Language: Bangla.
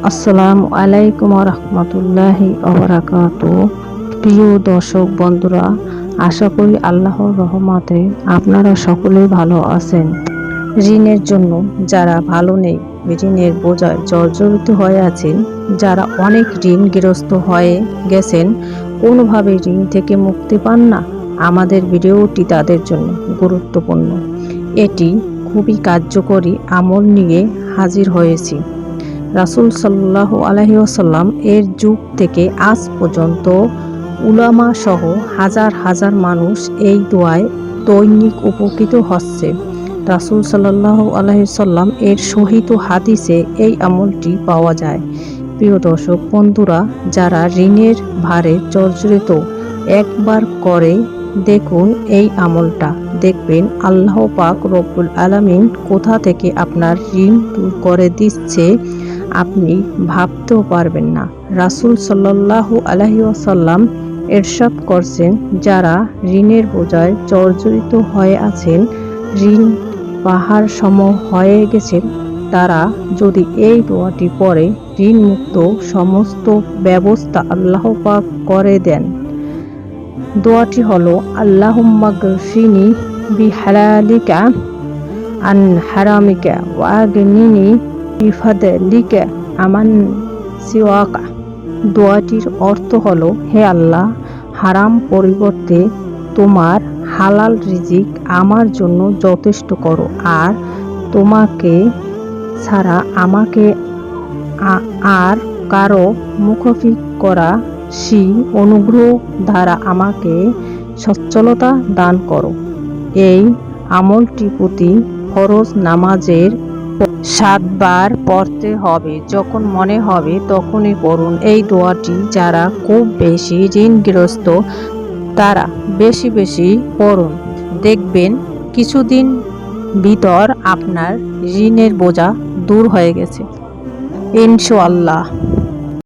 আসসালামু আলাইকুম রহমতুল্লাহি ওবারাকাতুহু। প্রিয় দর্শক বন্ধুরা, আশা করি আল্লাহর রহমতে আপনারা সকলেই ভালো আছেন। ঋণের জন্য যারা ভালো নেই, ঋণের বোঝায় জর্জরিত হয়ে আছেন, যারা অনেক ঋণগ্রস্ত হয়ে গেছেন, কোনোভাবে ঋণ থেকে মুক্তি পান না, আমাদের ভিডিওটি তাদের জন্য গুরুত্বপূর্ণ। এটি খুবই কার্যকরী আমল নিয়ে হাজির হয়েছি। রাসূল সাল্লাল্লাহু আলাইহি ওয়াসাল্লাম এর যুগ থেকে আজ পর্যন্ত উলামা সহ হাজার হাজার মানুষ এই দোয়ায় দৈনিক উপকৃত হচ্ছে। রাসূল সাল্লাল্লাহু আলাইহি ওয়াসাল্লাম এর সহিত হাদিসে এই আমলটি পাওয়া যায়। প্রিয় দর্শক বন্ধুরা, যারা ঋণের ভারে জর্জরিত, একবার করে দেখুন এই আমলটা, দেখবেন আল্লাহ পাক রব্বুল আলামিন কোথা থেকে আপনার ঋণ দূর করে দিচ্ছে আপনি ভাবতেও পারবেন না। রাসূল সাল্লাল্লাহু আলাইহি ওয়াসাল্লাম ইরশাদ করছেন, যারা ঋণের বোঝায় জর্জরিত হয়ে আছেন, ঋণ পাহাড় সম হয়ে গেছেন, তারা যদি এই দোয়াটি পড়ে ঋণ মুক্ত সমস্ত ব্যবস্থা আল্লাহ পাক করে দেন। দোয়াটি হলো, আল্লাহুম্মা গফিরনি বিহালালিকা আন হারামিকা ওয়া আগনিনি বিফাদলিকা আমান সিওয়াকা। দোয়াটির অর্থ হলো, হে আল্লাহ, হারাম পরিবর্তে তোমার হালাল রিজিক আমার জন্য যথেষ্ট করো, আর তোমাকে ছাড়া আমাকে আর কারো মুখাপেক্ষী করা অনুগ্রহ দ্বারা আমাকে সচ্ছলতা দান করো। এই আমলটি প্রতি ফরজ নামাজের 7 বার পড়তে হবে। যখন মনে হবে তখনই পড়ুন এই দোয়াটি। যারা খুব বেশি ঋণগ্রস্ত তারা বেশি বেশি পড়ুন, দেখবেন কিছুদিন ভিতর আপনার ঋণের বোঝা দূর হয়ে গেছে ইনশাআল্লাহ।